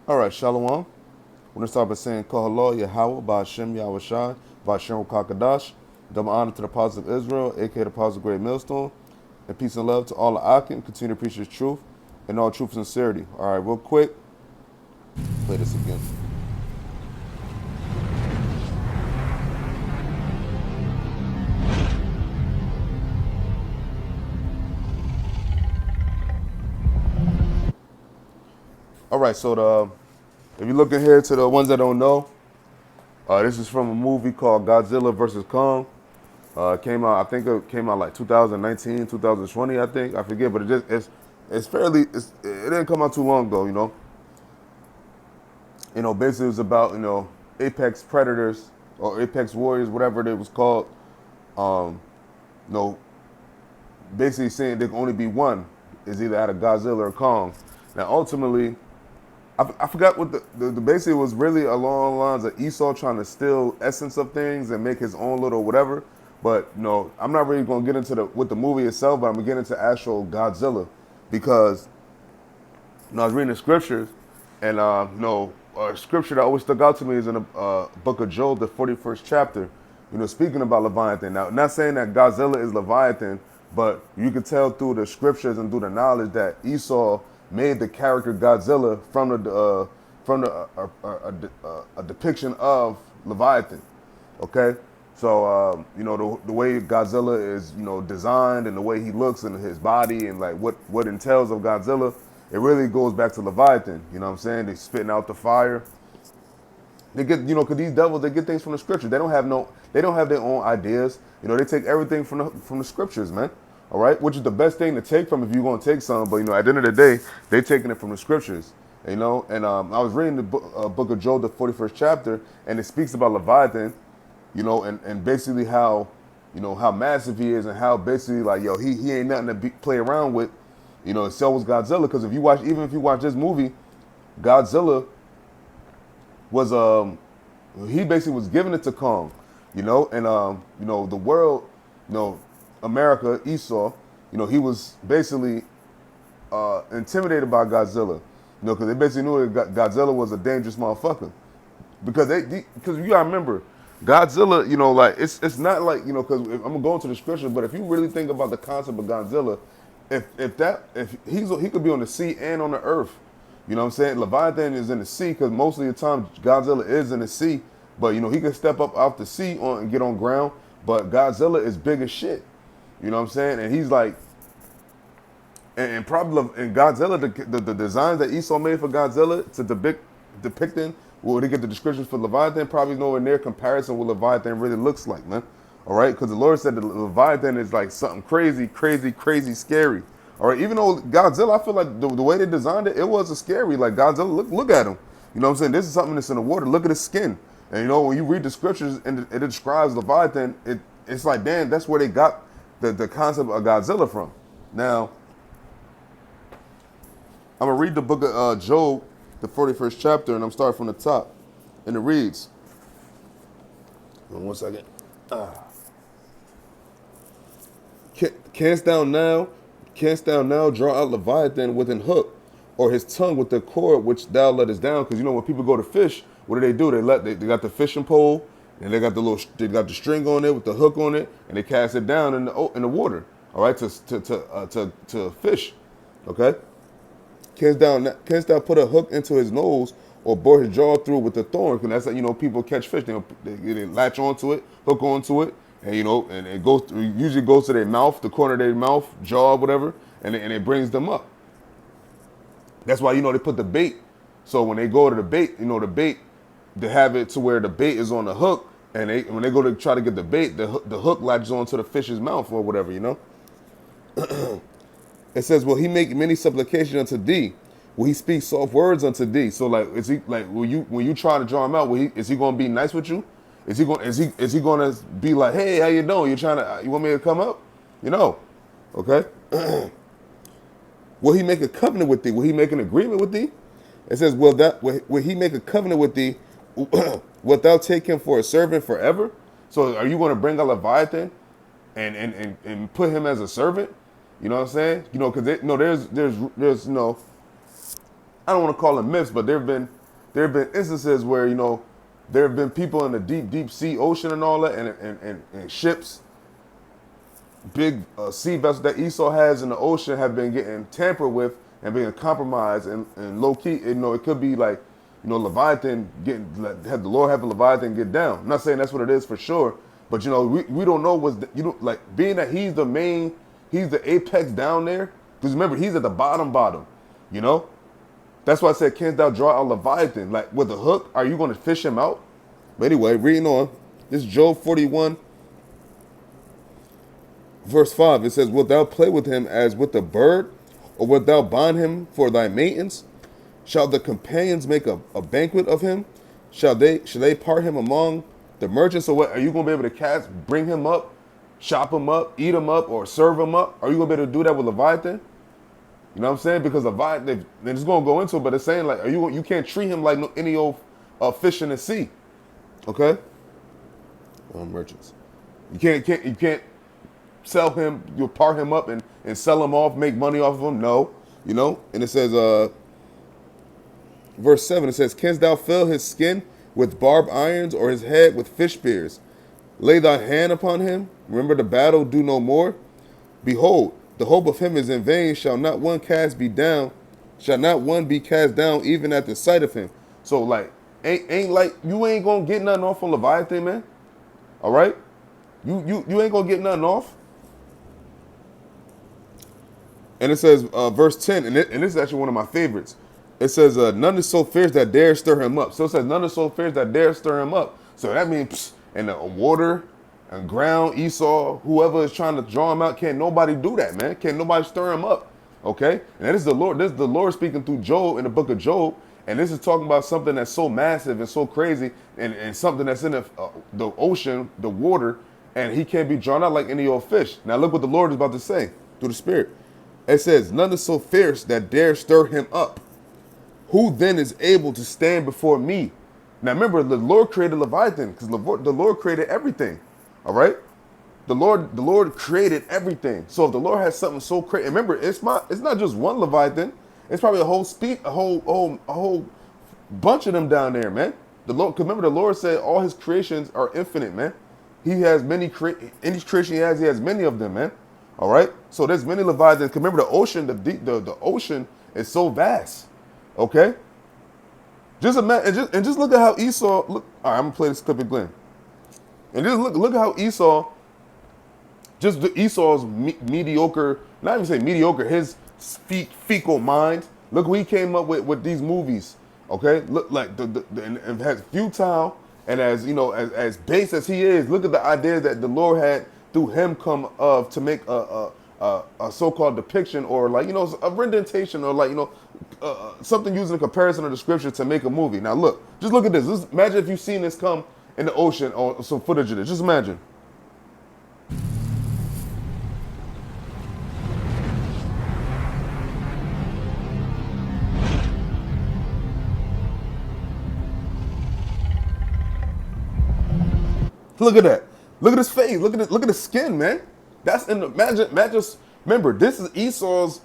All right, Shalom. We're going to start by saying Kohallah, Yahawah, Bahasham, Yahawashi, Bahasham, Kakadash. Double honor to the Apostle of Israel, aka the Apostle of Great Millstone. And peace and love to all the Akim. Continue to preach the truth and all truth and sincerity. All right, real quick, play this again. All right, so if you look in here to the ones that don't know, this is from a movie called Godzilla versus Kong. Came out, I think it came out like 2019, 2020, I think. I forget, but it's fairly, it didn't come out too long ago, you know. Basically it was about, apex predators or apex warriors, whatever it was called. Um, you know, basically saying there can only be one, is either out of Godzilla or Kong. Now, ultimately, I forgot what the basically was really along the lines of Esau trying to steal essence of things and make his own little whatever. But I'm not really going to get into the movie itself, but I'm going to get into actual Godzilla because I was reading the scriptures, and a scripture that always stuck out to me is in the book of Job, the 41st chapter. Speaking about Leviathan. Now, not saying that Godzilla is Leviathan, but you can tell through the scriptures and through the knowledge that Esau made the character Godzilla from a depiction of Leviathan. Okay, so the way Godzilla is designed and the way he looks and his body and like what entails of Godzilla, it really goes back to Leviathan. You know what I'm saying? They spitting out the fire. They get, because these devils, they get things from the scriptures. They don't have their own ideas. They take everything from the scriptures, man. All right, which is the best thing to take from if you're going to take some. But at the end of the day, they taking it from the scriptures. And I was reading the book of Job, the 41st chapter, and it speaks about Leviathan. And basically how massive he is and how basically like he ain't nothing to play around with. So was Godzilla, because if you watch this movie, Godzilla was he basically was giving it to Kong, and the world, America, Esau, he was basically intimidated by Godzilla, because they basically knew that Godzilla was a dangerous motherfucker, because because you gotta remember, Godzilla, like it's not like because I'm gonna go into the scripture, but if you really think about the concept of Godzilla, if he could be on the sea and on the earth. You know what I'm saying? Leviathan is in the sea because most of the time Godzilla is in the sea. But, he can step up off the sea and get on ground. But Godzilla is big as shit. You know what I'm saying? And he's like, and probably in Godzilla, the designs that Esau made for Godzilla to depicting, well, they get the descriptions for Leviathan, probably nowhere near comparison what Leviathan really looks like, man. All right? Because the Lord said that Leviathan is like something crazy, crazy, crazy scary. All right, even though Godzilla, I feel like the way they designed it, it was a scary. Like Godzilla, look at him. You know what I'm saying? This is something that's in the water. Look at his skin. And when you read the scriptures and it describes Leviathan, it's like, damn, that's where they got the concept of Godzilla from. Now, I'm gonna read the book of Job, the 41st chapter, and I'm starting from the top. And it reads, one second. Canst thou now draw out Leviathan with an hook, or his tongue with the cord which thou lettest down? Because when people go to fish, what do? They got the fishing pole, and they got the string on it with the hook on it, and they cast it down in the water. All right, to fish. Okay. Canst thou put a hook into his nose, or bore his jaw through with the thorn? Because that's how people catch fish. They latch onto it, hook onto it, and and it usually goes to their mouth, the corner of their mouth, jaw, whatever, and it brings them up. That's why they put the bait. So when they go to the bait, the bait, they have it to where the bait is on the hook, and when they go to try to get the bait, the hook latches onto the fish's mouth or whatever. It says, "Will he make many supplications unto thee? Will he speak soft words unto thee?" So like, is he like, when you try to draw him out, is he going to be nice with you? Is he going to be like, "Hey, how you doing? You want me to come up?" Okay. Will he make a covenant with thee? Will he make an agreement with thee? It says, will he make a covenant with thee? Wilt thou take him for a servant forever? So are you going to bring a Leviathan and put him as a servant? You know what I'm saying? Because there's I don't want to call them myths, but there have been instances where there have been people in the deep sea ocean and all that, and ships, big sea vessels that Esau has in the ocean have been getting tampered with and being compromised, and low key, it could be like, Leviathan have the Lord have a Leviathan get down. I'm not saying that's what it is for sure, but we don't know like being that he's the apex down there, because remember he's at the bottom, you know. That's why I said, canst thou draw out Leviathan? Like with a hook, are you going to fish him out? But anyway, reading on, this is Job 41. Verse 5, it says, wilt thou play with him as with a bird, or wilt thou bind him for thy maintenance? Shall the companions make a banquet of him? Shall they part him among the merchants? So what, are you going to be able to bring him up, chop him up, eat him up, or serve him up? Are you going to be able to do that with Leviathan? You know what I'm saying? Because Leviathan, they're just going to go into it, but it's saying like, you can't treat him like any old fish in the sea. Okay? Merchants. You can't sell him, you'll part him up and sell him off, make money off of him. No, and it says, verse 7, it says, canst thou fill his skin with barbed irons, or his head with fish spears? Lay thy hand upon him. Remember the battle, do no more. Behold, the hope of him is in vain. Shall not one be cast down even at the sight of him? So like, ain't like, you ain't gonna get nothing off of Leviathan, man. All right, you ain't gonna get nothing off. And it says, verse 10, and this is actually one of my favorites. It says, none is so fierce that dare stir him up. So it says, none is so fierce that dare stir him up. So that means in the water and ground, Esau, whoever is trying to draw him out, can't nobody do that, man. Can't nobody stir him up. Okay? And this is the Lord speaking through Job in the book of Job. And this is talking about something that's so massive and so crazy, and something that's in the ocean, the water, and he can't be drawn out like any old fish. Now look what the Lord is about to say through the Spirit. It says, none is so fierce that dare stir him up. Who then is able to stand before me? Now remember, the Lord created Leviathan, because the Lord created everything. All right? The Lord created everything. So if the Lord has something so crazy, remember, it's not just one Leviathan. It's probably a whole bunch of them down there, man. The Lord, because remember, the Lord said all his creations are infinite, man. He has many any creation he has many of them, man. All right, so there's many Leviathans. Remember, the ocean, the ocean is so vast. Okay, just imagine, and just look at how Esau look. All right, I'm gonna play this clip again, and just look at how Esau, Esau's mediocre, not even say mediocre, his fecal mind. Look what he came up with these movies. Okay, look like and as futile and as as base as he is. Look at the idea that the Lord had through him come of to make a so-called depiction, or like a rendition, or like something using a comparison of the scripture to make a movie. Now look, just look at this. Imagine if you've seen this come in the ocean, or some footage of this. Just imagine. Look at that. Look at his face. Look at his skin, man. That's in the imagine. Remember, this is Esau's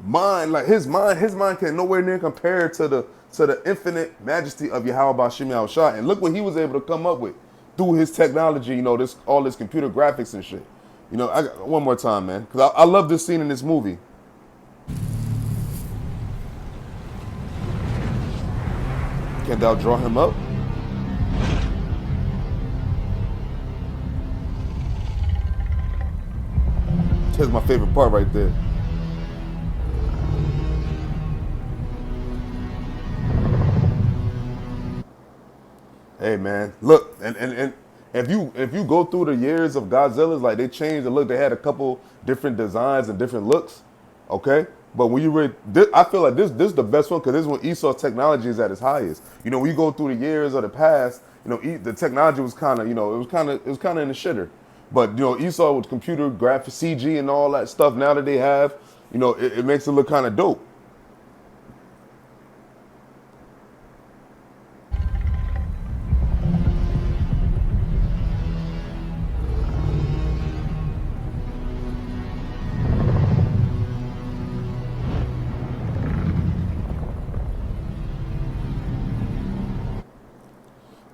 mind. Like his mind can nowhere near compare to the infinite majesty of Yahawah Bahasham Yahawashi. And look what he was able to come up with through his technology. All this computer graphics and shit. I got one more time, man, because I love this scene in this movie. Can thou draw him up? Here's my favorite part right there. Hey man, look, and if you go through the years of Godzilla's, like they changed the look. They had a couple different designs and different looks, okay. But when you read, I feel like this is the best one, because this is when Esau's technology is at its highest. When you go through the years of the past, the technology was kind of, it was kind of in the shitter. But Esau with computer graphics, CG, and all that stuff now that they have, it makes it look kind of dope.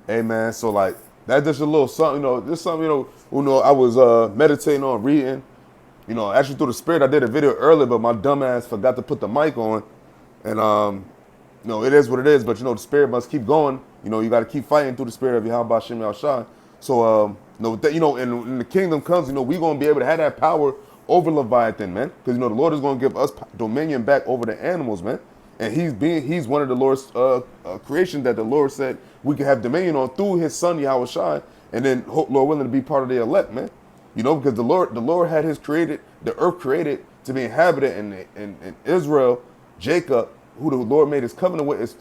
Hey man, so like that's just a little something, just something, I was meditating on, reading, actually through the spirit. I did a video earlier, but my dumb ass forgot to put the mic on, and it is what it is. But the spirit must keep going. You got to keep fighting through the spirit of Bahasham Yahawashi. So and the kingdom comes, we gonna be able to have that power over Leviathan, man, because the Lord is gonna give us dominion back over the animals, man. And he's one of the Lord's creation that the Lord said we could have dominion on through his son Yahawashi, and then Lord willing to be part of the elect, man. Because the Lord had the earth created to be inhabited, and Israel, Jacob, who the Lord made his covenant with, is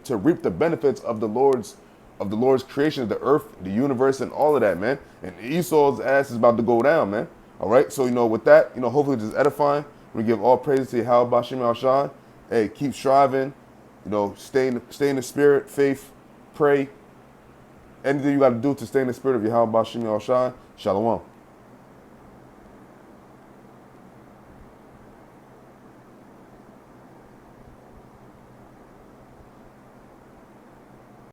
to reap the benefits of the Lord's creation of the earth, the universe, and all of that, man. And Esau's ass is about to go down, man. All right, so with that, hopefully this is edifying. We give all praises to Yahawah Bashim Al-Shah. Hey, keep striving, stay in the spirit, faith, pray. Anything you got to do to stay in the spirit of Yahawah Bashim Al-Shah. Shalom.